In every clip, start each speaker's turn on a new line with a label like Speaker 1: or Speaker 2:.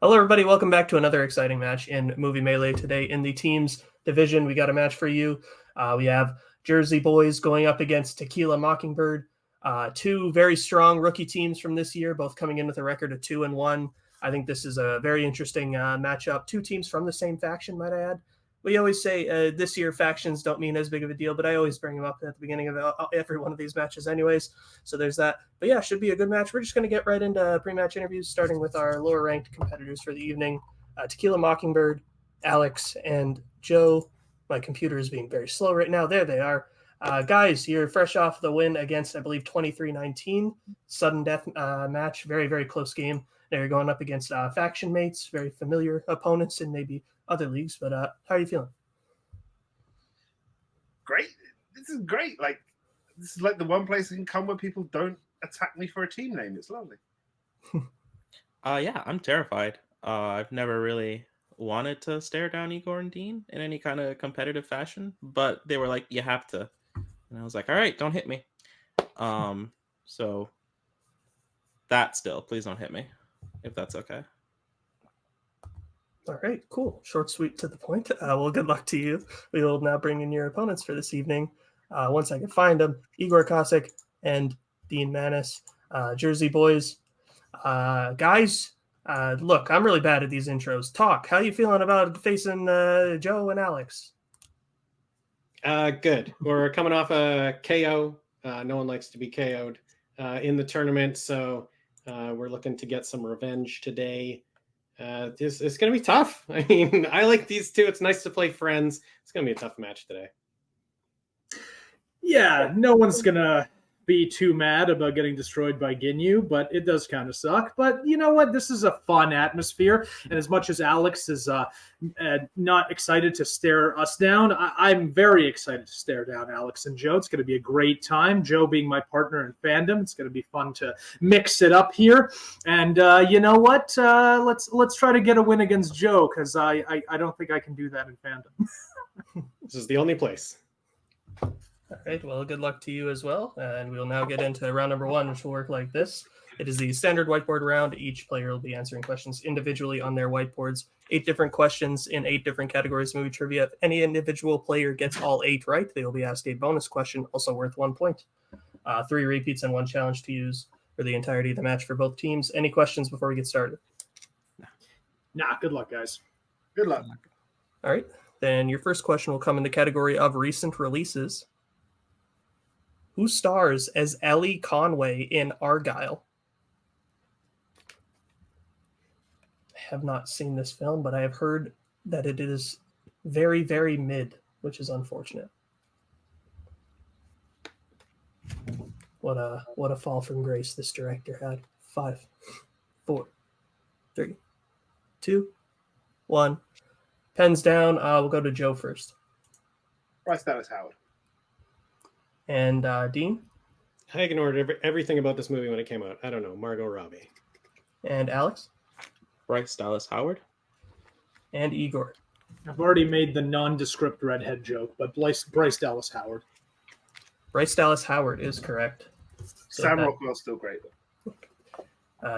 Speaker 1: Hello, everybody. Welcome back to another exciting match in Movie Melee. Today in the teams division, we got a match for you. We have Jersey Boys going up against Tequila Mockingbird. Two very strong rookie teams from this year, both coming in with a record of 2-1. I think this is a very interesting matchup. Two teams from the same faction, might I add. We always say this year factions don't mean as big of a deal, but I always bring them up at the beginning of every one of these matches anyways. So there's that. But yeah, should be a good match. We're just going to get right into pre-match interviews, starting with our lower-ranked competitors for the evening. Tequila Mockingbird, Alex, and Joe. My computer is being very slow right now. There they are. Guys, you're fresh off the win against, I believe, 23-19. Sudden death match. Very, very close game. They're going up against faction mates, very familiar opponents in maybe other leagues. But how are you feeling?
Speaker 2: Great. This is great. This is like the one place I can come where people don't attack me for a team name. It's lovely.
Speaker 3: Yeah, I'm terrified. I've never really wanted to stare down Igor and Dean in any kind of competitive fashion, but they were like, you have to. And I was like, all right, don't hit me. So that still, please don't hit me, if that's okay.
Speaker 1: All right, cool. Short, sweet, to the point. Well, good luck to you. We will now bring in your opponents for this evening. Once I can find them, Igor Kosick and Dean Manis, Jersey Boys. Guys, look, I'm really bad at these intros. Talk. How you feeling about facing Joe and Alex?
Speaker 4: Good. We're coming off a KO. No one likes to be KO'd in the tournament, so we're looking to get some revenge today. It's going to be tough. I mean, I like these two. It's nice to play friends. It's going to be a tough match today.
Speaker 5: Yeah, no one's going to be too mad about getting destroyed by Ginyu, but it does kind of suck. But you know what? This is a fun atmosphere. And as much as Alex is not excited to stare us down, I'm very excited to stare down Alex and Joe. It's going to be a great time. Joe being my partner in Fandom. It's going to be fun to mix it up here. And you know what? Let's try to get a win against Joe, because I don't think I can do that in Fandom.
Speaker 4: This is the only place.
Speaker 1: All right, well, good luck to you as well. And we'll now get into round number one, which will work like this. It is the standard whiteboard round. Each player will be answering questions individually on their whiteboards. 8 different questions in 8 different categories of movie trivia. If any individual player gets all 8 right, they will be asked a bonus question, also worth 1 point. 3 repeats and 1 challenge to use for the entirety of the match for both teams. Any questions before we get started?
Speaker 5: Nah, good luck, guys.
Speaker 2: Good luck.
Speaker 1: All right, then your first question will come in the category of recent releases. Who stars as Ellie Conway in Argyle? I have not seen this film, but I have heard that it is very, very mid, which is unfortunate. What a fall from grace this director had. 5, 4, 3, 2, 1. Pens down. We'll go to Joe first.
Speaker 2: Bryce Dallas Howard.
Speaker 1: And Dean?
Speaker 4: I ignored everything about this movie when it came out. I don't know. Margot Robbie.
Speaker 1: And Alex?
Speaker 3: Bryce Dallas Howard.
Speaker 1: And Igor?
Speaker 5: I've already made the nondescript redhead joke, but Bryce Dallas Howard.
Speaker 1: Bryce Dallas Howard is correct. So
Speaker 2: Sam Rockwell's still great.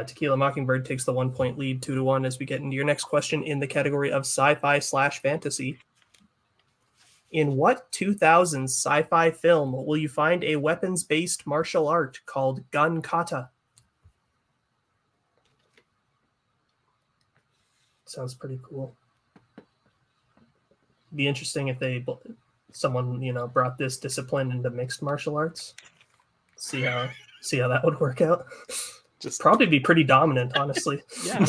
Speaker 1: Tequila Mockingbird takes the 1-point lead, 2-1, as we get into your next question in the category of sci-fi/fantasy. In what 2000s sci-fi film will you find a weapons-based martial art called gun kata? Sounds pretty cool. Be interesting if someone brought this discipline into mixed martial arts. See how that would work out. Just probably be pretty dominant, honestly.
Speaker 3: Yeah.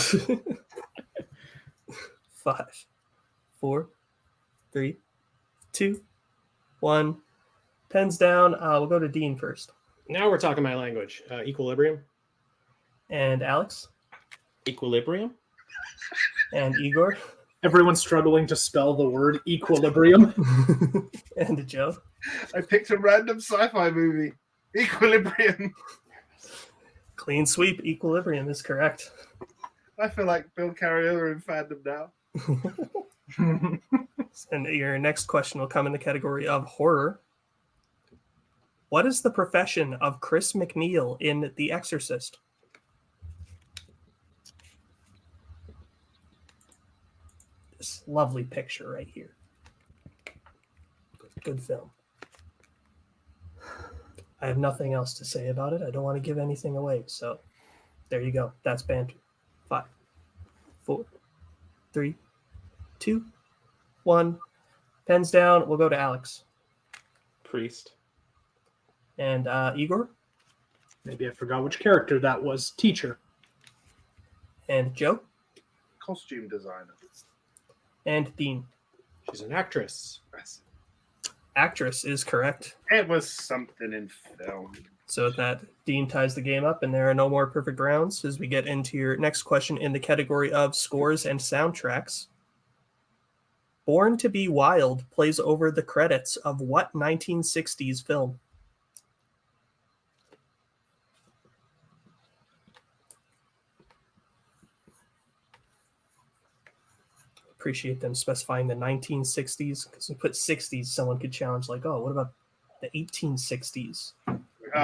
Speaker 1: 5, 4, 3, 2, 1. Pens down. We'll go to Dean first.
Speaker 4: Now we're talking my language. Equilibrium.
Speaker 1: And Alex.
Speaker 3: Equilibrium.
Speaker 1: And Igor.
Speaker 5: Everyone's struggling to spell the word equilibrium.
Speaker 1: And Joe.
Speaker 2: I picked a random sci-fi movie. Equilibrium.
Speaker 1: Clean sweep. Equilibrium is correct.
Speaker 2: I feel like Bill Carriola in Fandom now.
Speaker 1: And your next question will come in the category of horror. What is the profession of Chris McNeil in The Exorcist? this lovely picture right here. Good film. I have nothing else to say about it. I don't want to give anything away. So there you go. That's banter. 5, 4, 3, 2, 1. Pens down. We'll go to Alex.
Speaker 3: Priest.
Speaker 1: And Igor.
Speaker 5: Maybe I forgot which character that was. Teacher.
Speaker 1: And Joe.
Speaker 2: Costume designer.
Speaker 1: And Dean.
Speaker 4: She's an actress.
Speaker 2: Yes.
Speaker 1: Actress is correct.
Speaker 2: It was something in film.
Speaker 1: So that Dean ties the game up, and there are no more perfect rounds as we get into your next question in the category of scores and soundtracks. Born to Be Wild plays over the credits of what 1960s film? Appreciate them specifying the 1960s, because we put 60s, someone could challenge like, oh, what about the 1860s?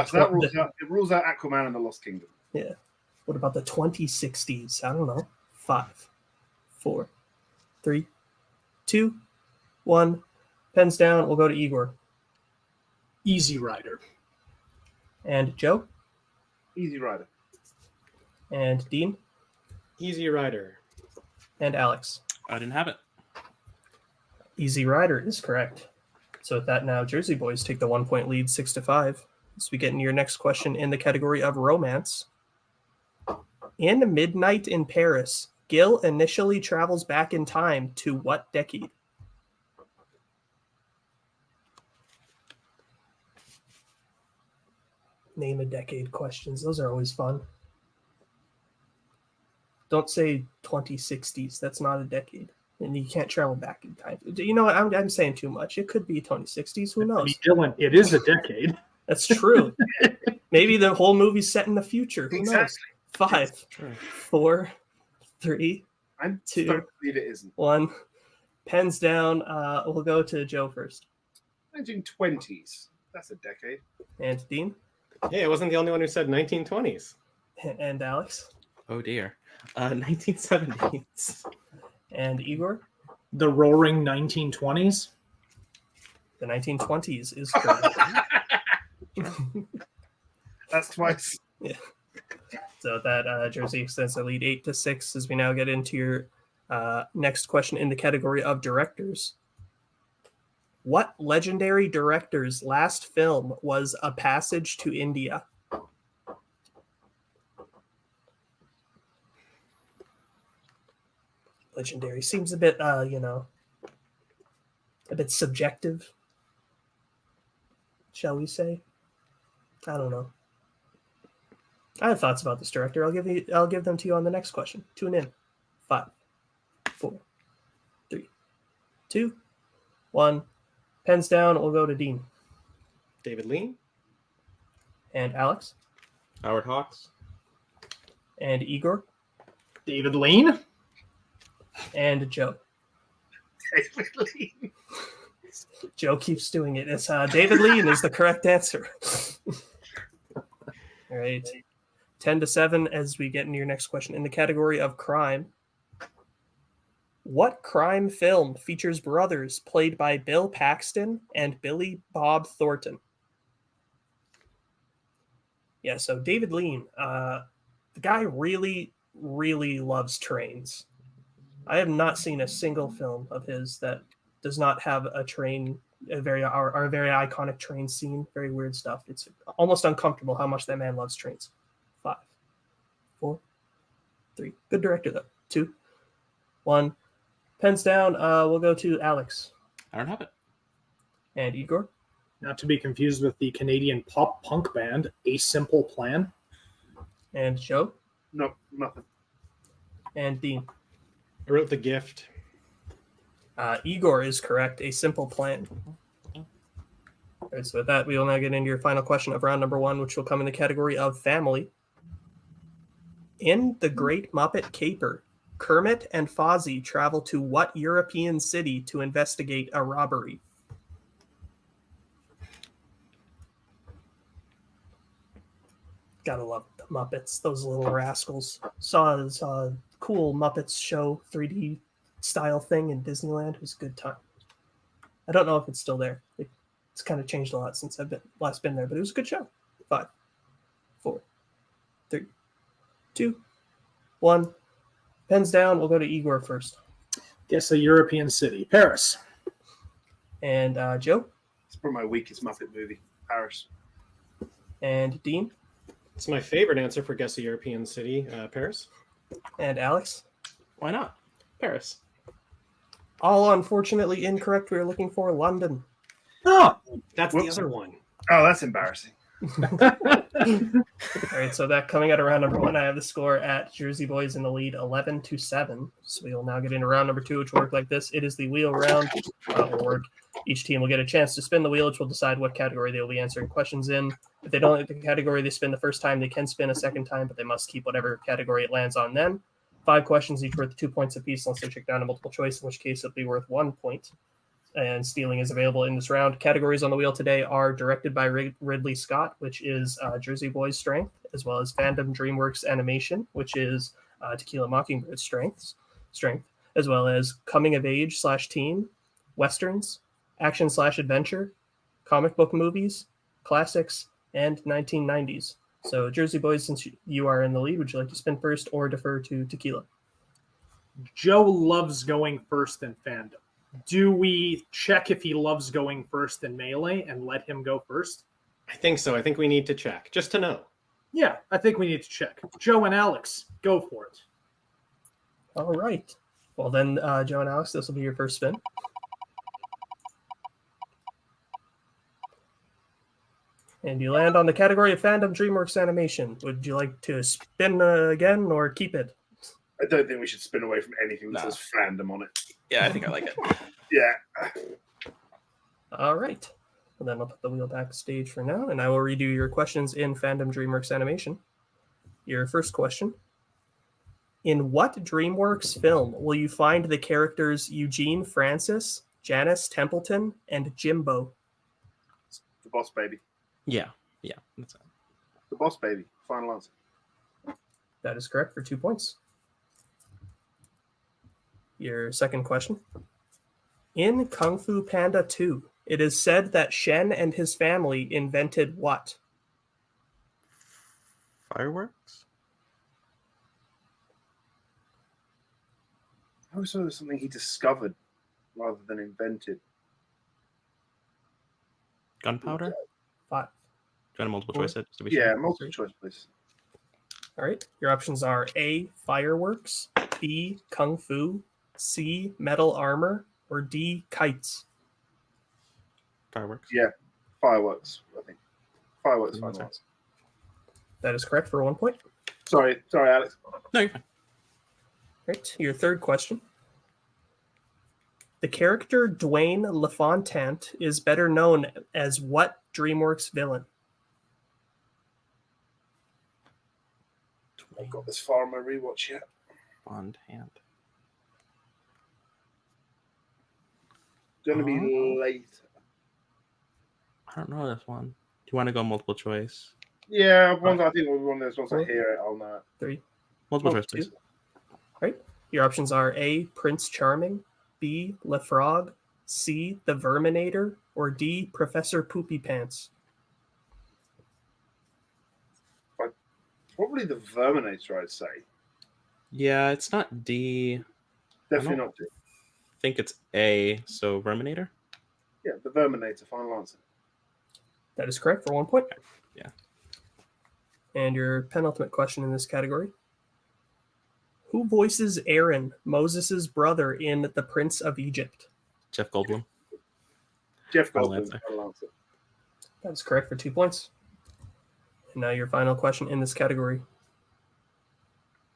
Speaker 2: So that rules out Aquaman and the Lost Kingdom.
Speaker 1: Yeah. What about the 2060s? I don't know. 5, 4, 3, 2, 1. Pens down. We'll go to Igor.
Speaker 5: Easy Rider.
Speaker 1: And Joe.
Speaker 2: Easy Rider.
Speaker 1: And Dean.
Speaker 4: Easy Rider.
Speaker 1: And Alex.
Speaker 3: I didn't have it.
Speaker 1: Easy Rider is correct. So with that, now Jersey Boys take the 1-point lead, 6-5. As we get into your next question in the category of romance. In Midnight in Paris, Gil initially travels back in time to what decade? Name a decade questions. Those are always fun. Don't say 2060s. That's not a decade. And you can't travel back in time. You know what? I'm saying too much. It could be 2060s. Who knows?
Speaker 5: I mean, Dylan, it is a decade.
Speaker 1: That's true. Maybe the whole movie's set in the future. Who knows? 5, 4, 3,
Speaker 2: I'm
Speaker 1: 2,
Speaker 2: stoked to believe it isn't.
Speaker 1: 1. Pens down. We'll go to Joe first.
Speaker 2: 1920s. That's a decade.
Speaker 1: And Dean.
Speaker 4: Hey, I wasn't the only one who said 1920s.
Speaker 1: And Alex.
Speaker 3: Oh dear. 1970s.
Speaker 1: And Igor.
Speaker 5: The Roaring 1920s.
Speaker 1: The 1920s is correct.
Speaker 2: That's twice.
Speaker 1: Yeah. So that Jersey extends the lead 8-6 as we now get into your next question in the category of directors. What legendary director's last film was A Passage to India? Legendary seems a bit, a bit subjective, shall we say? I don't know. I have thoughts about this director. I'll give them to you on the next question. Tune in. 5, 4, 3, 2, 1. Pens down. We'll go to Dean.
Speaker 4: David Lean.
Speaker 1: And Alex.
Speaker 3: Howard Hawks.
Speaker 1: And Igor.
Speaker 5: David Lean.
Speaker 1: And Joe.
Speaker 2: David Lean.
Speaker 1: Joe keeps doing it. It's David Lean is the correct answer. All right. 10-7 as we get into your next question in the category of crime. What crime film features brothers played by Bill Paxton and Billy Bob Thornton? Yeah, so David Lean, the guy really, really loves trains. I have not seen a single film of his that does not have a train, a very iconic train scene. Very weird stuff. It's almost uncomfortable how much that man loves trains. 5, 4, 3. Good director though. 2, 1. Pens down. We'll go to Alex.
Speaker 3: I don't have it.
Speaker 1: And Igor.
Speaker 5: Not to be confused with the Canadian pop punk band A Simple Plan.
Speaker 1: And Joe.
Speaker 2: No, nothing.
Speaker 1: And Dean.
Speaker 4: I wrote The Gift.
Speaker 1: Igor is correct. A Simple Plan. All right, so with that, we will now get into your final question of round number 1, which will come in the category of family. In The Great Muppet Caper, Kermit and Fozzie travel to what European city to investigate a robbery? Gotta love the Muppets, those little rascals. Saw a cool Muppets show, 3D style thing in Disneyland. It was a good time. I don't know if it's still there. It's kind of changed a lot since I've last been there, but it was a good show. 5, 4, 3, 2, 1. Pens down. We'll go to Igor first.
Speaker 5: Guess a European city. Paris.
Speaker 1: And Joe.
Speaker 2: It's probably my weakest Muppet movie. Paris.
Speaker 1: And Dean.
Speaker 4: It's my favorite answer for guess a European city, Paris.
Speaker 1: And Alex.
Speaker 3: Why not? Paris.
Speaker 1: All unfortunately incorrect. We were looking for London.
Speaker 5: Oh,
Speaker 4: That's
Speaker 2: Whoops.
Speaker 4: the other one.
Speaker 2: Oh, that's embarrassing.
Speaker 1: All right, so that coming out of round number 1, I have the score at Jersey Boys in the lead 11-7. So we will now get into round number 2, which will work like this. It is the wheel round. Will work. Each team will get a chance to spin the wheel, which will decide what category they will be answering questions in. If they don't like the category they spin the first time, they can spin a second time, but they must keep whatever category it lands on then. 5 questions, each worth 2 points apiece, unless they check down a multiple choice, in which case it'll be worth 1 point. And stealing is available in this round. Categories on the wheel today are directed by Ridley Scott, which is Jersey Boys strength, as well as Fandom DreamWorks animation, which is Tequila Mockingbird strength, as well as coming of age / teen, westerns, action / adventure, comic book movies, classics, and 1990s. So Jersey Boys, since you are in the lead, would you like to spin first or defer to Tequila?
Speaker 5: Joe loves going first in Fandom. Do we check if he loves going first in Melee and let him go first?
Speaker 4: I think so. I think we need to check just to know.
Speaker 5: Yeah, I think we need to check. Joe and Alex, go for it.
Speaker 1: All right. Well, then, Joe and Alex, this will be your first spin. And you land on the category of Fandom DreamWorks animation. Would you like to spin again or keep it?
Speaker 2: I don't think we should spin away from anything that
Speaker 3: No.
Speaker 2: says Fandom on it.
Speaker 3: Yeah, I think I like it.
Speaker 2: Yeah.
Speaker 1: All right. Well, then I'll put the wheel backstage for now, and I will redo your questions in Fandom DreamWorks animation. Your first question. In what DreamWorks film will you find the characters Eugene Francis, Janice Templeton, and Jimbo?
Speaker 2: The Boss Baby.
Speaker 3: Yeah, that's it.
Speaker 2: The Boss Baby. Final answer.
Speaker 1: That is correct for 2 points. Your second question. In Kung Fu Panda 2, it is said that Shen and his family invented what?
Speaker 3: Fireworks?
Speaker 2: I always thought it was something he discovered rather than invented.
Speaker 3: Gunpowder?
Speaker 1: 5.
Speaker 3: Do you want a multiple choice? Just to be
Speaker 2: Yeah,
Speaker 3: sure?
Speaker 2: multiple choice, please.
Speaker 1: All right. Your options are A, fireworks, B, kung fu, C, metal armor, or D, kites.
Speaker 3: Fireworks.
Speaker 2: Yeah, fireworks, I think. Fireworks, final
Speaker 3: Answer.
Speaker 2: answer.
Speaker 1: That is correct for 1 point.
Speaker 2: Sorry, Alex.
Speaker 3: No, you're fine.
Speaker 1: Right. Your third question. The character Dwayne LaFontant is better known as what DreamWorks villain?
Speaker 2: I've got this far on my rewatch yet.
Speaker 3: Bond hand.
Speaker 2: Going to be later.
Speaker 3: I don't know this one. Do you want to go multiple choice?
Speaker 2: Yeah, I think one of those ones I hear it, I'll know it.
Speaker 1: 3.
Speaker 3: Multiple
Speaker 1: Oh,
Speaker 3: choice, please.
Speaker 1: 2. Right. Your options are A, Prince Charming, B, LeFrog, C, the Verminator, or D, Professor Poopy Pants.
Speaker 2: Probably the Verminator, I'd say.
Speaker 3: Yeah, it's not D.
Speaker 2: Definitely not D.
Speaker 3: I think it's A, so Verminator?
Speaker 2: Yeah, the Verminator, final answer.
Speaker 1: That is correct for 1 point.
Speaker 3: Yeah.
Speaker 1: And your penultimate question in this category. Who voices Aaron, Moses' brother, in The Prince of Egypt?
Speaker 3: Jeff Goldblum.
Speaker 2: Jeff
Speaker 3: Final
Speaker 2: Goldblum,
Speaker 3: answer.
Speaker 2: final answer.
Speaker 1: That is correct for 2 points. And now your final question in this category.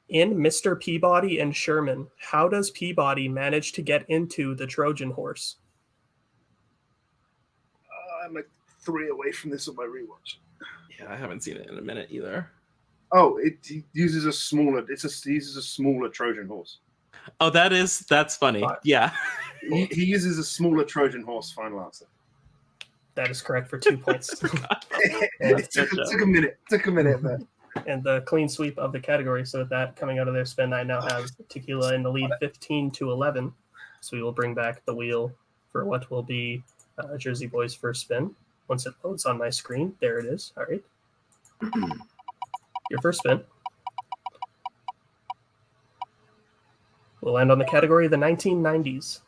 Speaker 1: In Mr. Peabody and Sherman, how does Peabody manage to get into the Trojan horse?
Speaker 2: I'm like 3 away from this on my rewatch.
Speaker 3: Yeah, I haven't seen it in a minute either.
Speaker 2: Oh, he uses a smaller. He uses a smaller Trojan horse.
Speaker 3: Oh, that's funny.
Speaker 1: 5.
Speaker 3: Yeah.
Speaker 2: He uses a smaller Trojan horse. Final answer.
Speaker 1: That is correct for 2 points.
Speaker 2: It took a minute. But
Speaker 1: and the clean sweep of the category. So with that coming out of their spin, I now have Tequila in the lead 15-11. So we will bring back the wheel for what will be Jersey Boys' first spin. Once it loads on my screen, there it is. All right. Your first spin will land on the category of the 1990s.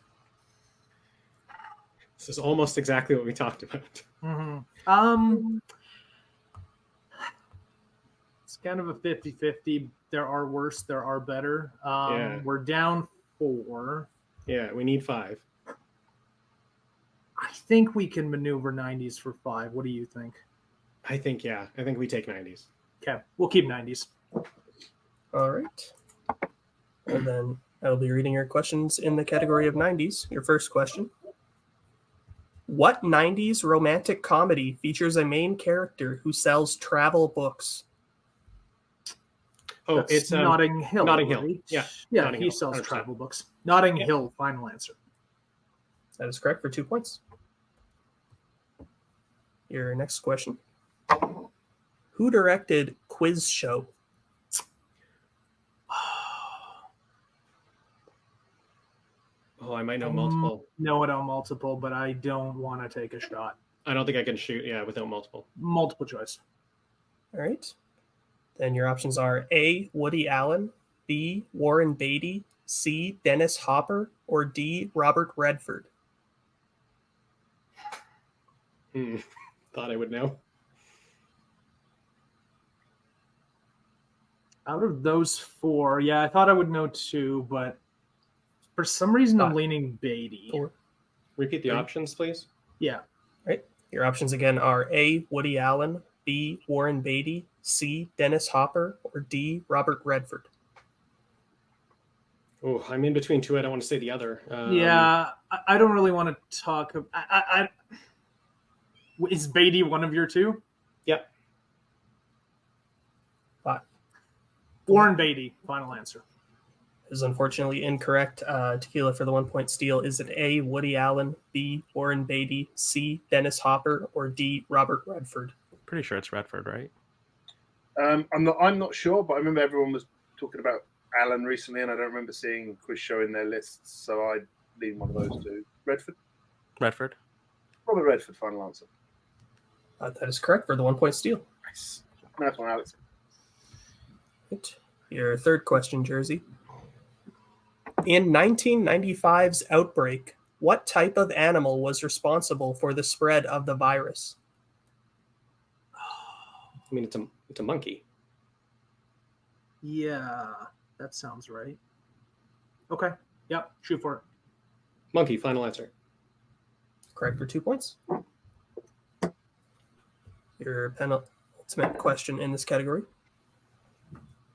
Speaker 4: This is almost exactly what we talked about.
Speaker 5: It's kind of a 50-50. There are worse, there are better. We're down 4.
Speaker 4: Yeah, we need 5.
Speaker 5: I think we can maneuver 90s for 5. What do you think?
Speaker 4: I think we take 90s.
Speaker 5: Okay, we'll keep 90s.
Speaker 1: All right. And then I'll be reading your questions in the category of 90s. Your first question. What 90s romantic comedy features a main character who sells travel books?
Speaker 4: Oh,
Speaker 5: That's
Speaker 4: it's
Speaker 5: Notting Hill.
Speaker 4: Notting Hill.
Speaker 5: Right?
Speaker 4: Yeah.
Speaker 5: Yeah,
Speaker 4: Notting
Speaker 5: he
Speaker 4: Hill,
Speaker 5: sells
Speaker 4: 100%.
Speaker 5: travel books. Notting Hill, final answer.
Speaker 1: That is correct for 2 points. Your next question. Who directed Quiz Show?
Speaker 4: Oh, I might know multiple.
Speaker 5: Know it on multiple, but I don't want to take a shot.
Speaker 4: I don't think I can shoot, without multiple.
Speaker 5: Multiple choice.
Speaker 1: All right. Then your options are A, Woody Allen, B, Warren Beatty, C, Dennis Hopper, or D, Robert Redford.
Speaker 4: Thought I would know.
Speaker 5: Out of those 4, I thought I would know 2, but for some reason I'm leaning Beatty.
Speaker 1: 4.
Speaker 4: Repeat the options, please.
Speaker 5: Yeah.
Speaker 1: Right. Your options again are A, Woody Allen, B, Warren Beatty, C, Dennis Hopper, or D, Robert Redford.
Speaker 4: Oh, I'm in between 2. I don't want to say the other.
Speaker 5: I don't really want to talk. Is Beatty one of your 2?
Speaker 4: Yep.
Speaker 1: 5.
Speaker 5: Warren Beatty, final answer.
Speaker 1: Is unfortunately incorrect. Tequila for the 1 point steal. Is it A, Woody Allen, B, Warren Beatty, C, Dennis Hopper, or D, Robert Redford?
Speaker 3: Pretty sure it's Redford, right?
Speaker 2: I'm not sure, but I remember everyone was talking about Allen recently, and I don't remember seeing Quiz Show in their lists, so I'd lean one of those 2. Redford?
Speaker 3: Redford.
Speaker 2: Robert Redford, final answer.
Speaker 1: That is correct for the 1 point steal.
Speaker 2: Nice. Nice one, Alex.
Speaker 1: Right. Your third question, Jersey. In 1995's outbreak, what type of animal was responsible for the spread of the virus?
Speaker 4: I mean, it's a monkey.
Speaker 5: Yeah, that sounds right. Okay. Yep. Shoot for it.
Speaker 4: Monkey, final answer.
Speaker 1: Correct for 2 points. Your penultimate question in this category.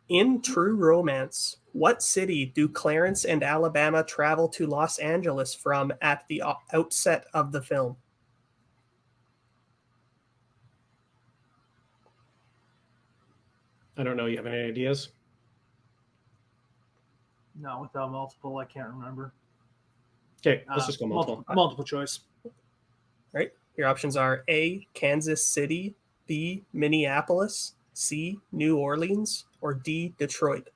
Speaker 1: In True Romance, what city do Clarence and Alabama travel to Los Angeles from at the outset of the film?
Speaker 4: I don't know. You have any ideas?
Speaker 5: No, without multiple, I can't remember.
Speaker 4: Okay, let's just go multiple.
Speaker 5: Multiple choice.
Speaker 1: All right. Your options are A, Kansas City, B, Minneapolis, C, New Orleans, or D, Detroit.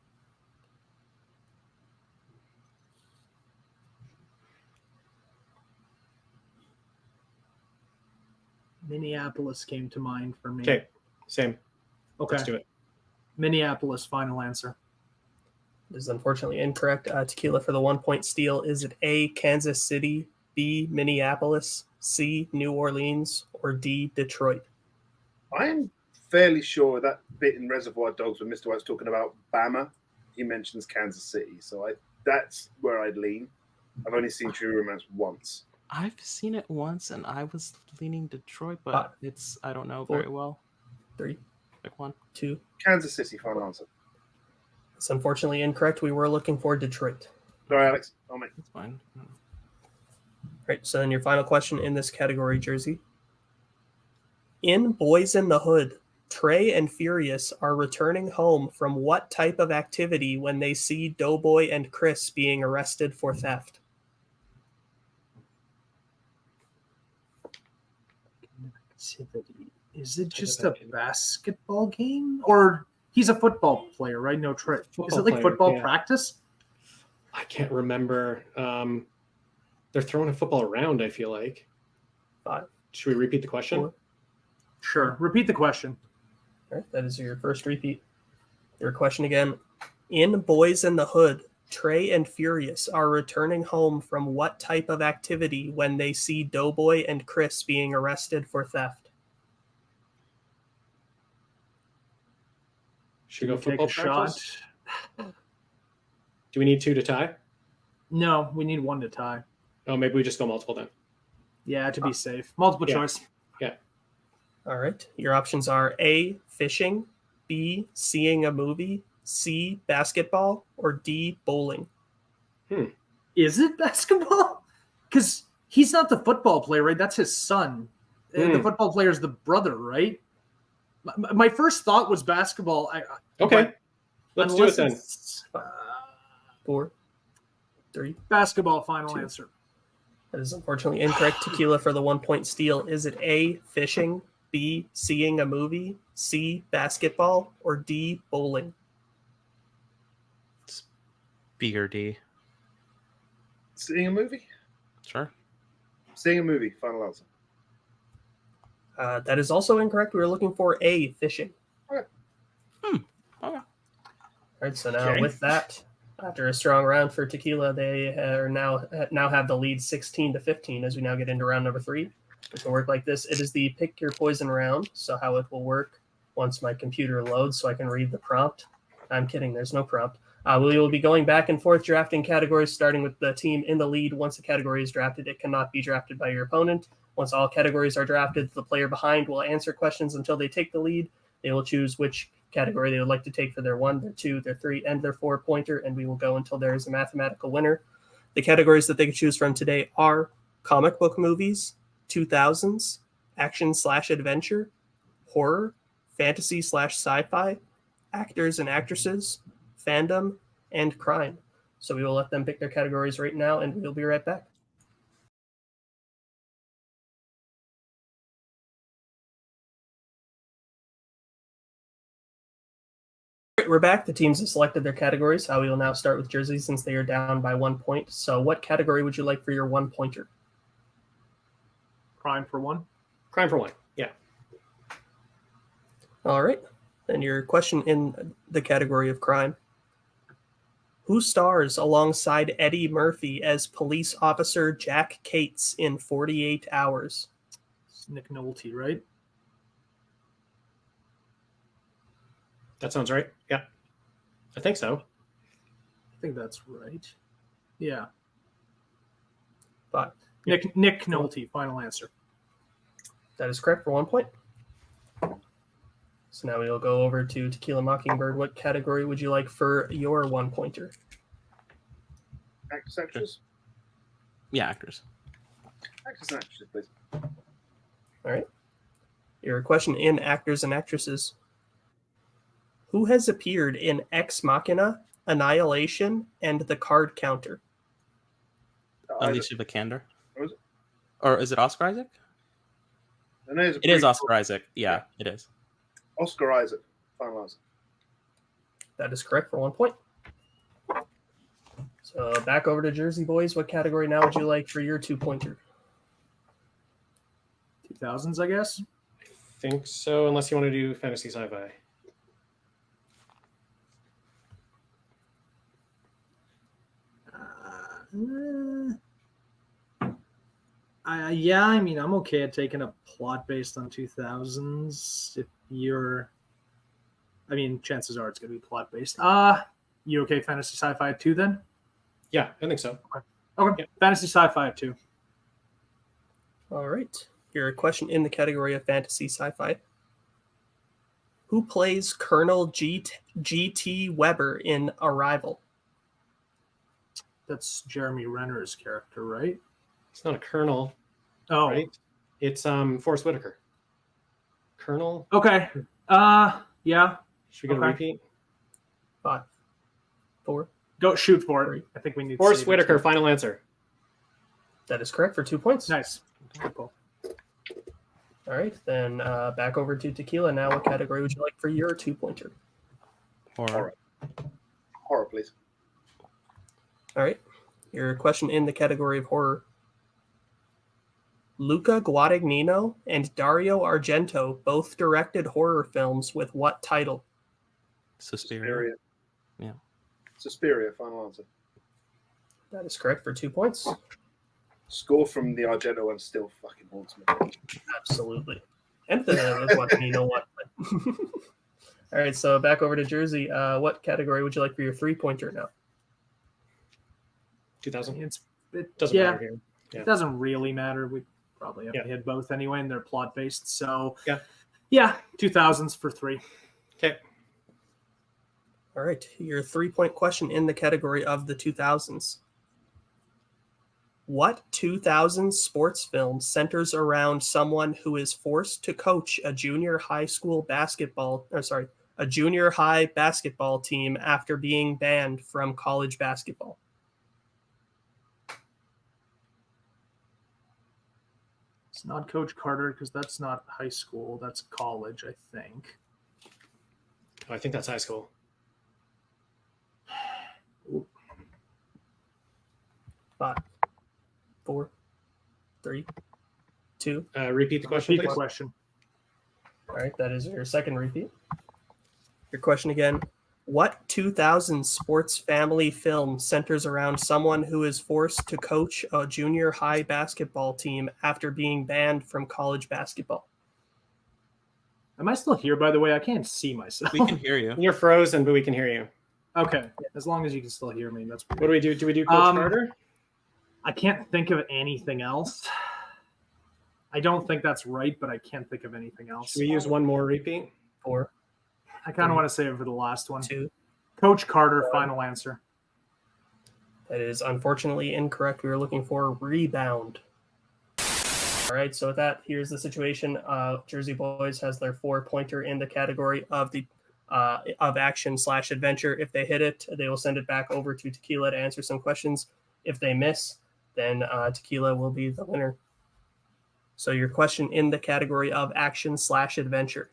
Speaker 5: Minneapolis came to mind for me.
Speaker 4: Okay, same.
Speaker 5: Okay.
Speaker 4: Let's do it.
Speaker 5: Minneapolis, final answer.
Speaker 1: This is unfortunately incorrect. Tequila for the 1 point steal. Is it A, Kansas City, B, Minneapolis, C, New Orleans, or D, Detroit?
Speaker 2: I'm fairly sure that bit in Reservoir Dogs when Mr. White's talking about Bama, he mentions Kansas City. So that's where I'd lean. I've only seen True Romance once.
Speaker 3: I've seen it once, and I was leaning Detroit, but I don't know very well.
Speaker 1: 3,
Speaker 3: Pick one.
Speaker 1: 2.
Speaker 2: Kansas City, final answer.
Speaker 1: It's unfortunately incorrect. We were looking for Detroit.
Speaker 2: Sorry, Alex. Oh, mate.
Speaker 3: That's fine.
Speaker 1: Right, so then your final question in this category, Jersey. In Boys in the Hood, Trey and Furious are returning home from what type of activity when they see Doughboy and Chris being arrested for theft?
Speaker 5: Activity. Is it just a basketball game? Or He's a football player, right? No trick. Is it like
Speaker 4: player,
Speaker 5: football
Speaker 4: yeah.
Speaker 5: practice?
Speaker 4: I can't remember. They're throwing a football around, I feel like.
Speaker 1: 5,
Speaker 4: Should we repeat the question?
Speaker 1: 4.
Speaker 5: Sure. Repeat the question.
Speaker 1: All right, that is your first repeat. Your question again. In Boys in the Hood, Trey and Furious are returning home from what type of activity when they see Doughboy and Chris being arrested for theft?
Speaker 4: Should we go
Speaker 5: Take
Speaker 4: football
Speaker 5: a shot.
Speaker 4: practice? Do we need 2 to tie?
Speaker 5: No, we need 1 to tie.
Speaker 4: Oh, maybe we just go multiple then.
Speaker 5: Yeah, to be safe. Multiple
Speaker 4: Yeah.
Speaker 5: choice.
Speaker 1: All right. Your options are A, fishing, B, seeing a movie, C, basketball, or D, bowling.
Speaker 5: Is it basketball? Because he's not the football player, right? That's his son. The football player is the brother, right? My first thought was basketball.
Speaker 4: Okay. Let's do it then.
Speaker 1: 4, 3.
Speaker 5: Basketball, final
Speaker 1: 2.
Speaker 5: answer.
Speaker 1: That is unfortunately incorrect. Tequila for the 1-point steal. Is it A, fishing, B, seeing a movie, C, basketball, or D, bowling?
Speaker 3: B or D.
Speaker 2: Seeing a movie?
Speaker 3: Sure.
Speaker 2: Seeing a movie, final answer.
Speaker 1: That is also incorrect. We were looking for A, fishing.
Speaker 3: Okay.
Speaker 1: All right, so now with that, after a strong round for Tequila, they are now have the lead 16-15 as we now get into round number 3. It's going to work like this. It is the pick your poison round. So how it will work once my computer loads so I can read the prompt. I'm kidding. There's no prompt. We will be going back and forth drafting categories, starting with the team in the lead. Once a category is drafted, it cannot be drafted by your opponent. Once all categories are drafted, the player behind will answer questions until they take the lead. They will choose which category they would like to take for their 1, their 2, their 3, and their 4 pointer, and we will go until there is a mathematical winner. The categories that they can choose from today are comic book movies, 2000s, action/adventure, horror, fantasy/sci-fi, actors and actresses, fandom, and crime. So we will let them pick their categories right now, and we'll be right back. We're back. The teams have selected their categories. We will now start with Jersey since they are down by 1 point. So what category would you like for your 1 pointer?
Speaker 5: Crime for 1.
Speaker 4: Crime for 1. Yeah.
Speaker 1: All right. Then your question in the category of crime. Who stars alongside Eddie Murphy as police officer Jack Cates in 48 Hours?
Speaker 5: It's Nick Nolte, right?
Speaker 4: That sounds right. Yeah. I think so.
Speaker 5: I think that's right. Yeah.
Speaker 1: 5.
Speaker 5: Nick Nolte, final answer.
Speaker 1: That is correct for 1 point. So now we will go over to Tequila Mockingbird. What category would you like for your 1 pointer?
Speaker 2: Actors, actors?
Speaker 3: Yeah, actors.
Speaker 2: Actors and actresses, please.
Speaker 1: All right. Your question in actors and actresses. Who has appeared in Ex Machina, Annihilation, and The Card Counter?
Speaker 3: Alicia Vikander.
Speaker 2: What was it?
Speaker 3: Or is it Oscar Isaac?
Speaker 2: I know
Speaker 3: It is Oscar Isaac. Yeah, it is.
Speaker 2: Oscar Isaac, final answer.
Speaker 1: That is correct for 1 point. So back over to Jersey Boys. What category now would you like for your 2 pointer?
Speaker 5: 2000s, I guess.
Speaker 4: I think so, unless you want to do fantasy sci-fi.
Speaker 5: Yeah, I mean, I'm okay at taking a plot based on 2000s. If you're, I mean, chances are it's going to be plot based. You okay, fantasy sci-fi 2 then?
Speaker 4: Yeah, I think so.
Speaker 5: Okay,
Speaker 4: Yeah.
Speaker 5: fantasy sci-fi 2.
Speaker 1: All right. Your question in the category of fantasy sci-fi. Who plays Colonel G.T. Weber in Arrival?
Speaker 5: That's Jeremy Renner's character, right?
Speaker 4: It's not a colonel,
Speaker 5: Oh,
Speaker 4: right? It's Forrest Whitaker. Colonel.
Speaker 5: okay. Yeah.
Speaker 4: Should we get a repeat?
Speaker 1: 5, 4.
Speaker 5: Go shoot for it.
Speaker 1: 3.
Speaker 5: I think we need
Speaker 4: Forrest
Speaker 5: save it,
Speaker 4: Whitaker,
Speaker 5: too.
Speaker 4: final answer.
Speaker 1: That is correct for 2 points.
Speaker 5: Nice. Good call.
Speaker 1: All right. Then back over to Tequila. Now what category would you like for your 2 pointer?
Speaker 3: Horror.
Speaker 2: Horror, please.
Speaker 1: All right. Your question in the category of horror. Luca Guadagnino and Dario Argento both directed horror films with what title?
Speaker 3: Suspiria. Yeah.
Speaker 2: Suspiria, final answer.
Speaker 1: That is correct for 2 points.
Speaker 2: Score from the Argento one still fucking haunts me.
Speaker 1: Absolutely. And the Guadagnino one. All right, so back over to Jersey. What category would you like for your three-pointer now?
Speaker 4: 2000.
Speaker 5: It
Speaker 4: Doesn't matter here. Yeah.
Speaker 5: It doesn't really matter. We probably have
Speaker 4: Yeah.
Speaker 5: to hit both anyway, and they're plot based. So
Speaker 4: Yeah.
Speaker 5: 2000s for 3.
Speaker 4: Okay.
Speaker 1: All right, your 3-point question in the category of the 2000s. What 2000s sports film centers around someone who is forced to coach a junior high basketball team after being banned from college basketball?
Speaker 5: It's not Coach Carter because that's not high school. That's college, I think.
Speaker 4: I think that's high school.
Speaker 1: 5, 4, 3, 2.
Speaker 4: Repeat the question,
Speaker 5: Repeat the
Speaker 4: please.
Speaker 5: question.
Speaker 1: All right, that is your second repeat. Your question again. What 2000 sports family film centers around someone who is forced to coach a junior high basketball team after being banned from college basketball?
Speaker 5: Am I still here, by the way? I can't see myself.
Speaker 3: We can hear you.
Speaker 4: You're frozen, but we can hear you.
Speaker 5: Okay. As long as you can still hear me, that's
Speaker 4: What do we do? Do we do Coach Carter?
Speaker 5: I can't think of anything else. I don't think that's right, but I can't think of anything else.
Speaker 4: Should we use one more repeat?
Speaker 1: 4,
Speaker 5: I kind of want to save it for the last one.
Speaker 1: 2.
Speaker 5: Coach Carter, final answer.
Speaker 1: That is unfortunately incorrect. We were looking for rebound. All right, so with that, here's the situation. Jersey Boys has their 4-pointer in the category of the of action/adventure. If they hit it, they will send it back over to Tequila to answer some questions. If they miss, then Tequila will be the winner. So your question in the category of action/adventure.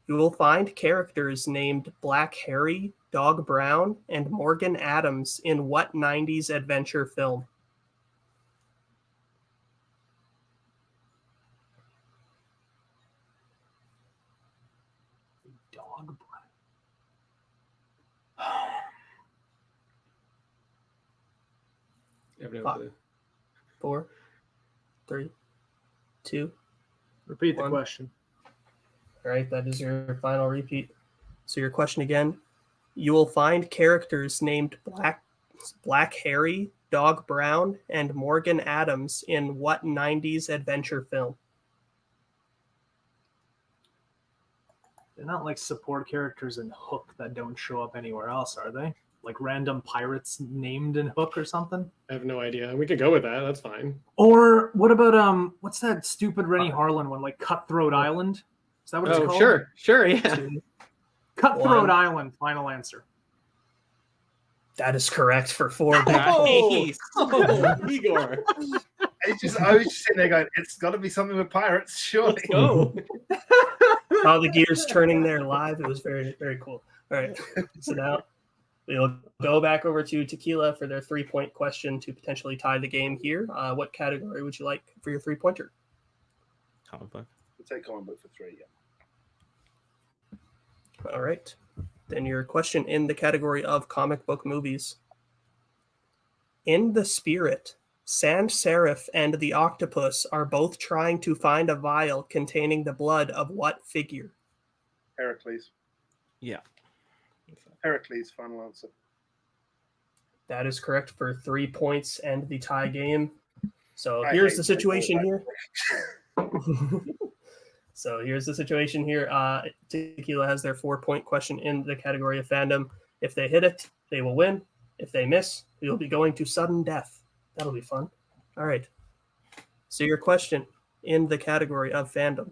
Speaker 1: You will find characters named Black Harry, Dog Brown, and Morgan Adams in what 90s adventure film?
Speaker 5: Dog
Speaker 4: I have no
Speaker 1: Fuck.
Speaker 4: clue.
Speaker 1: 4, 3, 2.
Speaker 5: Repeat the
Speaker 1: 1.
Speaker 5: question.
Speaker 1: All right, that is your final repeat. So your question again. You will find characters named Black Harry, Dog Brown, and Morgan Adams in what 90s adventure film?
Speaker 5: They're not like support characters in Hook that don't show up anywhere else, are they? Like random pirates named in Hook or something?
Speaker 4: I have no idea. We could go with that. That's fine.
Speaker 5: Or what about what's that stupid Rennie Harlan one, like Cutthroat Island? Is that what it's
Speaker 4: Oh,
Speaker 5: called?
Speaker 4: sure, yeah.
Speaker 1: 2.
Speaker 5: Cutthroat
Speaker 1: 1.
Speaker 5: Island, final answer.
Speaker 1: That is correct for 4.
Speaker 3: Nice.
Speaker 4: Oh, Igor.
Speaker 2: I was just sitting there going, it's got to be something with pirates, surely.
Speaker 4: Let's go.
Speaker 1: All the gears turning there live. It was very, very cool. All right. So now we'll go back over to Tequila for their 3-point question to potentially tie the game here. What category would you like for your 3-pointer?
Speaker 3: Comic book.
Speaker 2: We'll take comic book for 3, yeah.
Speaker 1: All right. Then your question in the category of comic book movies. In The Spirit, Sans Serif and the octopus are both trying to find a vial containing the blood of what figure?
Speaker 2: Heracles.
Speaker 3: Yeah.
Speaker 2: Heracles, final answer.
Speaker 1: That is correct for 3 points and the tie game. So
Speaker 2: I
Speaker 1: here's
Speaker 2: hate
Speaker 1: the situation here.
Speaker 2: football.
Speaker 1: So here's the situation here. Tequila has their 4-point question in the category of fandom. If they hit it, they will win. If they miss, we will be going to sudden death. That'll be fun. All right. So your question in the category of fandom.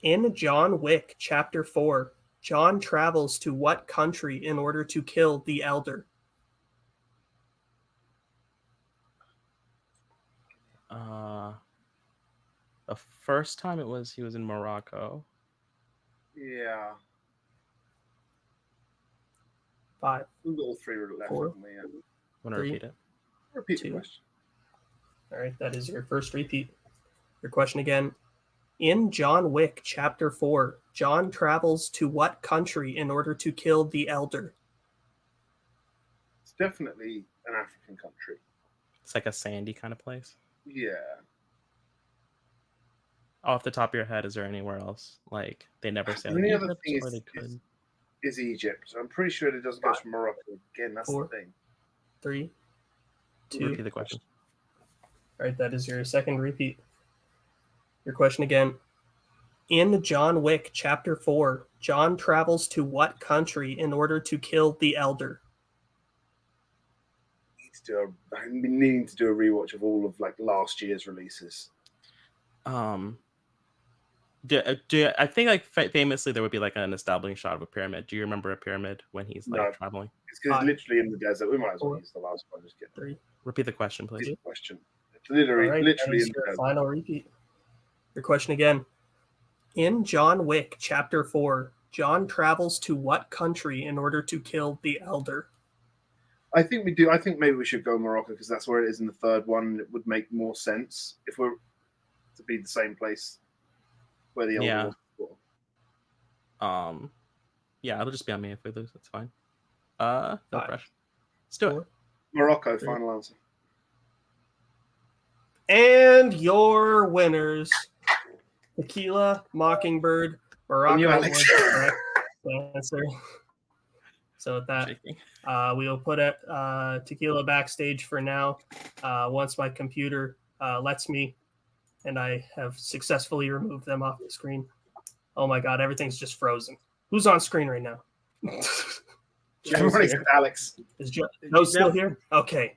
Speaker 1: In John Wick Chapter 4, John travels to what country in order to kill the Elder?
Speaker 3: The first time he was in Morocco.
Speaker 2: Yeah.
Speaker 1: 5.
Speaker 2: All three were left.
Speaker 1: 4.
Speaker 2: Haven't we? Yeah.
Speaker 3: Want to
Speaker 1: 3.
Speaker 3: repeat it?
Speaker 2: Repeat the
Speaker 1: 2.
Speaker 2: question.
Speaker 1: All right, that is your first repeat. Your question again. In John Wick Chapter 4, John travels to what country in order to kill the Elder?
Speaker 2: It's definitely an African country.
Speaker 3: It's like a sandy kind of place.
Speaker 2: Yeah.
Speaker 3: Off the top of your head, is there anywhere else? Like, they never say
Speaker 2: The
Speaker 3: like
Speaker 2: only other
Speaker 3: Egypt,
Speaker 2: thing
Speaker 3: or they could.
Speaker 2: is Egypt. I'm pretty sure it doesn't go
Speaker 1: 5.
Speaker 2: to Morocco again. That's
Speaker 1: 4.
Speaker 2: the thing.
Speaker 1: 3. 2.
Speaker 3: Repeat the question.
Speaker 1: All right, that is your second repeat. Your question again. In John Wick Chapter 4, John travels to what country in order to kill the Elder?
Speaker 2: I've been needing to do a rewatch of all of like last year's releases.
Speaker 3: I think like famously there would be like an establishing shot of a pyramid. Do you remember a pyramid when he's like
Speaker 2: No.
Speaker 3: traveling?
Speaker 2: It's because
Speaker 1: 5.
Speaker 2: it's literally in the desert. We might as well
Speaker 1: 4.
Speaker 2: use the last one. Just get
Speaker 1: 3.
Speaker 3: Repeat the question, please.
Speaker 2: the question. It's literally,
Speaker 1: All right,
Speaker 2: literally
Speaker 1: that
Speaker 2: in
Speaker 1: is
Speaker 2: the
Speaker 1: your
Speaker 2: desert.
Speaker 1: final repeat. Your question again. In John Wick Chapter 4, John travels to what country in order to kill the Elder?
Speaker 2: I think we do. I think maybe we should go Morocco because that's where it is in the third one. It would make more sense if we're to be the same place where the Elder
Speaker 3: Yeah.
Speaker 2: was before.
Speaker 3: Yeah, it'll just be on me if we lose. That's fine. No
Speaker 1: 5.
Speaker 3: pressure. Let's do it.
Speaker 1: 4.
Speaker 2: Morocco,
Speaker 1: 3.
Speaker 2: final answer.
Speaker 1: And your winners, Tequila, Mockingbird, Morocco
Speaker 2: you,
Speaker 1: was
Speaker 2: Alex.
Speaker 1: the correct answer. So with that,
Speaker 3: Shaking.
Speaker 1: we will put it Tequila backstage for now. Once my computer lets me, and I have successfully removed them off the screen. Oh my God, everything's just frozen. Who's on screen right now?
Speaker 2: Everybody except Alex.
Speaker 1: Is Joe still here? Okay.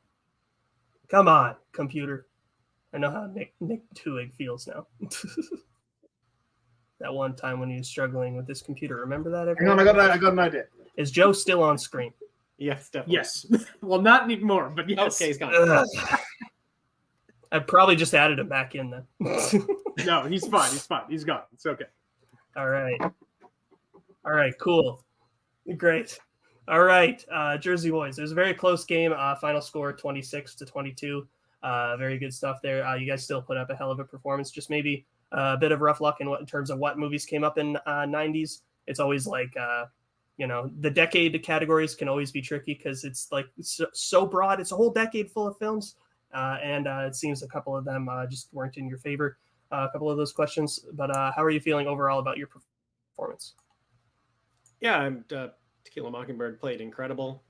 Speaker 1: Come on, computer. I know how Nick Twohig feels now. That one time when he was struggling with this computer. Remember that,
Speaker 2: Hang
Speaker 1: everyone?
Speaker 2: on, I got an idea.
Speaker 1: Is Joe still on screen?
Speaker 4: Yes, definitely.
Speaker 5: Yes. Well, not anymore, but yes.
Speaker 4: Okay, he's gone.
Speaker 1: Ugh. I probably just added him back in then.
Speaker 5: No, he's fine. He's fine. He's gone. It's okay.
Speaker 1: All right, cool. Great. All right, Jersey Boys. It was a very close game. Final score 26-22. Very good stuff there. You guys still put up a hell of a performance. Just maybe a bit of rough luck in terms of what movies came up in 90s. It's always like, the decade categories can always be tricky because it's like so broad. It's a whole decade full of films. And it seems a couple of them just weren't in your favor. A couple of those questions. But how are you feeling overall about your performance?
Speaker 4: Yeah, Tequila Mockingbird played incredible.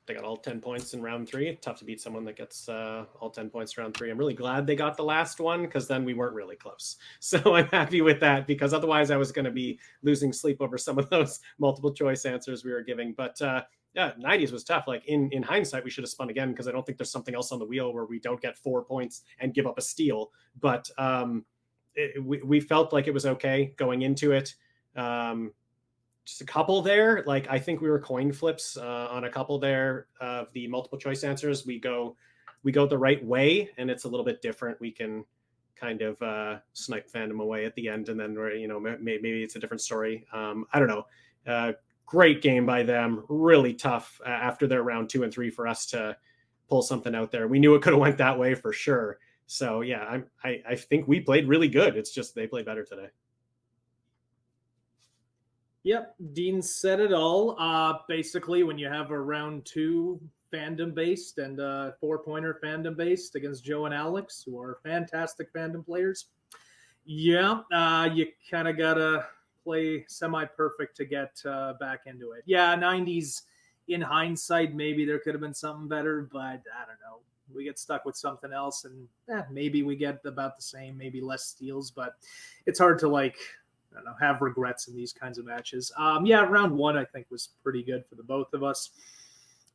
Speaker 4: They got all 10 points in round 3. Tough to beat someone that gets all 10 points in round 3. I'm really glad they got the last one because then we weren't really close. So I'm happy with that because otherwise I was going to be losing sleep over some of those multiple choice answers we were giving. But yeah, 90s was tough. Like in hindsight, we should have spun again because I don't think there's something else on the wheel where we don't get 4 points and give up a steal. But we felt like it was okay going into it. Just a couple there. Like I think we were coin flips on a couple there of the multiple choice answers. We go the right way, and it's a little bit different. We can kind of snipe Fandom away at the end, and then maybe it's a different story. I don't know. Great game by them. Really tough after their round 2 and 3 for us to pull something out there. We knew it could have went that way for sure. So yeah, I think we played really good. It's just they played better today.
Speaker 5: Yep, Dean said it all. Basically, when you have a round 2 fandom based and a 4-pointer fandom based against Joe and Alex, who are fantastic fandom players, yeah, you kind of gotta play semi-perfect to get back into it. Yeah, 90s. In hindsight, maybe there could have been something better, but I don't know. We get stuck with something else, and maybe we get about the same, maybe less steals, but it's hard to have regrets in these kinds of matches. Round 1 I think was pretty good for the both of us.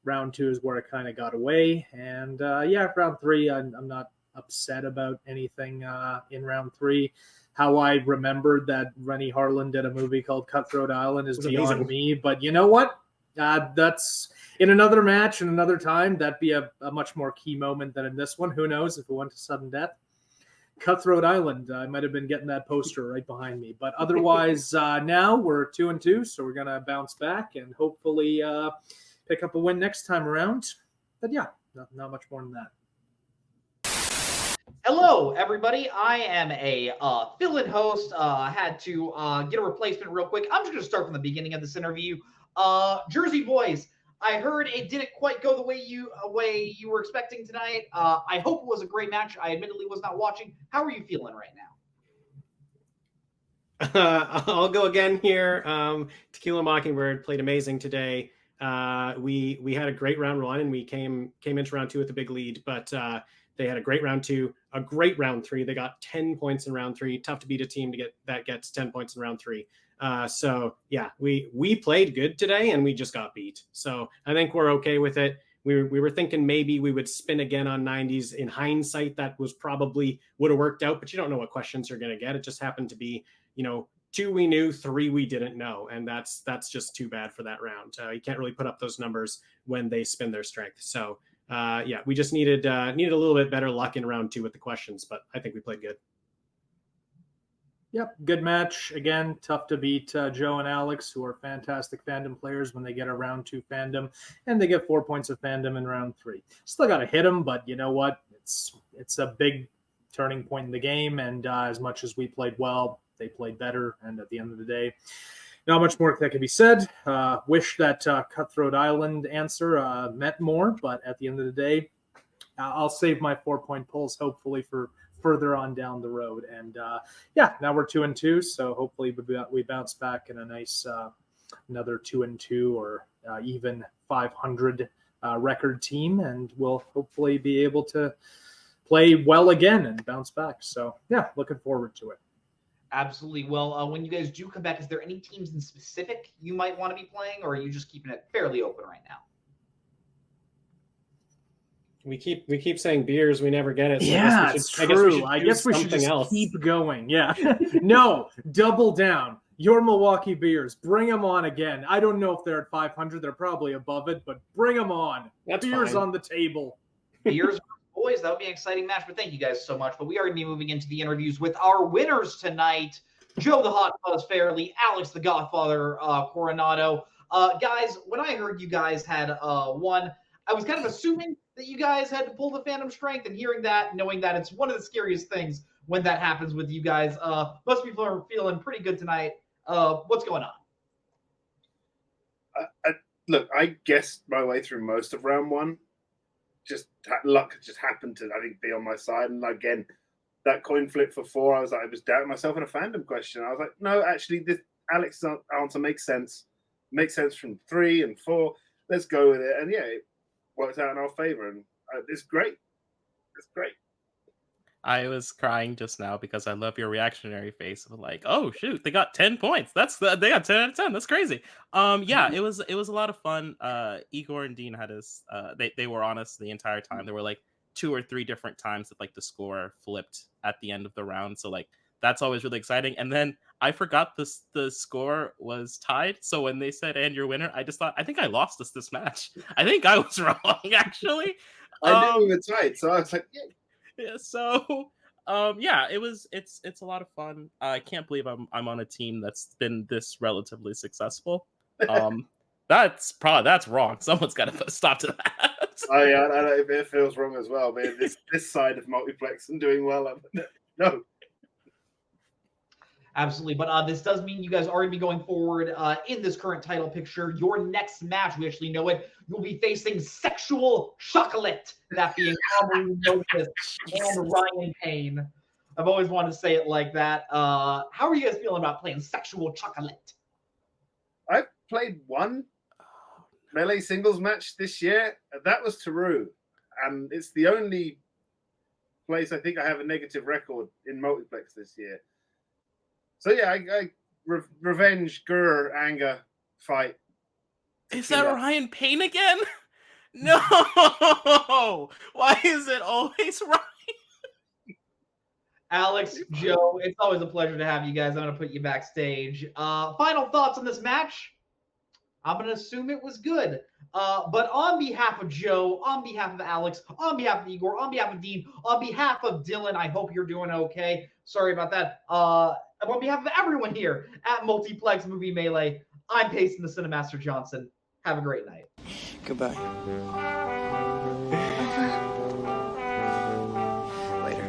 Speaker 5: Round 2 is where I kind of got away, and round 3 I'm not upset about anything in round 3. How I remembered that Rennie Harlan did a movie called Cutthroat Island is beyond
Speaker 4: amazing.
Speaker 5: me, but you know what? That's in another match and another time. That'd be a much more key moment than in this one. Who knows if it went to sudden death? Cutthroat Island. I might have been getting that poster right behind me, but otherwise, now we're 2-2, so we're gonna bounce back and hopefully pick up a win next time around. But yeah, not much more than that.
Speaker 6: Hello, everybody. I am a fill-in host. I had to get a replacement real quick. I'm just going to start from the beginning of this interview. Jersey boys, I heard it didn't quite go the way you were expecting tonight. I hope it was a great match. I admittedly was not watching. How are you feeling right now?
Speaker 4: I'll go again here. Tequila Mockingbird played amazing today. We had a great round 1 and we came into round 2 with a big lead, but they had a great round 2, a great round 3. They got 10 points in round 3. Tough to beat a team that gets 10 points in round 3. So yeah, we played good today and we just got beat. So I think we're okay with it. We were thinking maybe we would spin again on 90s. In hindsight, that was probably would have worked out, but you don't know what questions you're going to get. It just happened to be, 2 we knew, 3 we didn't know, and that's just too bad for that round. You can't really put up those numbers when they spin their strength. So yeah, we just needed a little bit better luck in round 2 with the questions, but I think we played good.
Speaker 5: Yep, good match. Again, tough to beat Joe and Alex, who are fantastic Fandom players when they get a round 2 Fandom, and they get 4 points of Fandom in round 3. Still got to hit them, but you know what? It's a big turning point in the game, and as much as we played well, they played better, and at the end of the day, not much more that can be said. Wish that Cutthroat Island answer meant more, but at the end of the day, I'll save my 4-point pulls hopefully for further on down the road. And yeah, now we're 2-2, so hopefully we bounce back in a nice another 2-2 or even 500 record team, and we'll hopefully be able to play well again and bounce back. So yeah, looking forward to it.
Speaker 6: Absolutely. Well, when you guys do come back, is there any teams in specific you might want to be playing, or are you just keeping it fairly open right now?
Speaker 4: We keep saying beers, we never get it. So
Speaker 5: yeah, it's true. I guess we should just keep going. Yeah. No, double down. Your Milwaukee Beers, bring them on again. I don't know if they're at 500. They're probably above it, but bring them on.
Speaker 4: That's
Speaker 5: beers
Speaker 4: fine.
Speaker 5: On the table.
Speaker 6: Beers, boys, that would be an exciting match. But thank you guys so much. But we are going to be moving into the interviews with our winners tonight. Joe the Hot Fuzz Fairley, Alex the Godfather Coronado. Guys, when I heard you guys had won, I was kind of assuming that you guys had to pull the Fandom strength, and hearing that, knowing that it's one of the scariest things when that happens with you guys. Most people are feeling pretty good tonight. What's going on?
Speaker 2: Look, I guessed my way through most of round 1. Just luck just happened to, I think, be on my side. And again, that coin flip for 4, I was doubting myself in a Fandom question. I was like, no, actually, this Alex's answer makes sense. Makes sense from 3 and 4. Let's go with it. And yeah, it worked out in our favor, and it's great. It's great.
Speaker 3: I was crying just now because I love your reactionary face of like, oh shoot, they got 10 points. They got 10 out of 10. That's crazy. Yeah, it was a lot of fun. Igor and Dean had us. They were honest the entire time. There were like 2 or 3 different times that like the score flipped at the end of the round. So like that's always really exciting. And then I forgot the score was tied. So when they said "and your winner," I just thought, I think I lost this match. I think I was wrong actually.
Speaker 2: I knew we were tight, so I was like, yeah.
Speaker 3: Yeah, so yeah, it's a lot of fun. I can't believe I'm on a team that's been this relatively successful. That's wrong. Someone's got to put a stop to that.
Speaker 2: Oh yeah, I know it feels wrong as well. But this side of Multiplex and doing well, no.
Speaker 6: Absolutely. But this does mean you guys are going to be going forward in this current title picture. Your next match, we actually know it, you'll be facing Sexual Chocolate, that being Aubrey Moses and Ryan Payne. I've always wanted to say it like that. How are you guys feeling about playing Sexual Chocolate?
Speaker 2: I've played 1 melee singles match this year. That was Taru. And it's the only place I think I have a negative record in Multiplex this year. So yeah, I revenge, anger, fight.
Speaker 3: Is that Ryan Payne again? No! Why is it always Ryan?
Speaker 6: Alex, Joe, it's always a pleasure to have you guys. I'm going to put you backstage. Final thoughts on this match? I'm going to assume it was good. But on behalf of Joe, on behalf of Alex, on behalf of Igor, on behalf of Dean, on behalf of Dylan, I hope you're doing okay. Sorry about that. On behalf of everyone here at Multiplex Movie Melee, I'm Payson the Cinemaster Johnson. Have a great night.
Speaker 7: Goodbye. Later.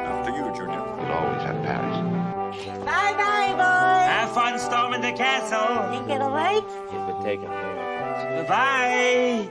Speaker 8: After you, Junior.
Speaker 9: You'll always have Paris.
Speaker 10: Bye-bye, boys.
Speaker 11: Have fun storming the castle.
Speaker 10: Think it'll work?
Speaker 9: It would take a miracle.
Speaker 11: Bye.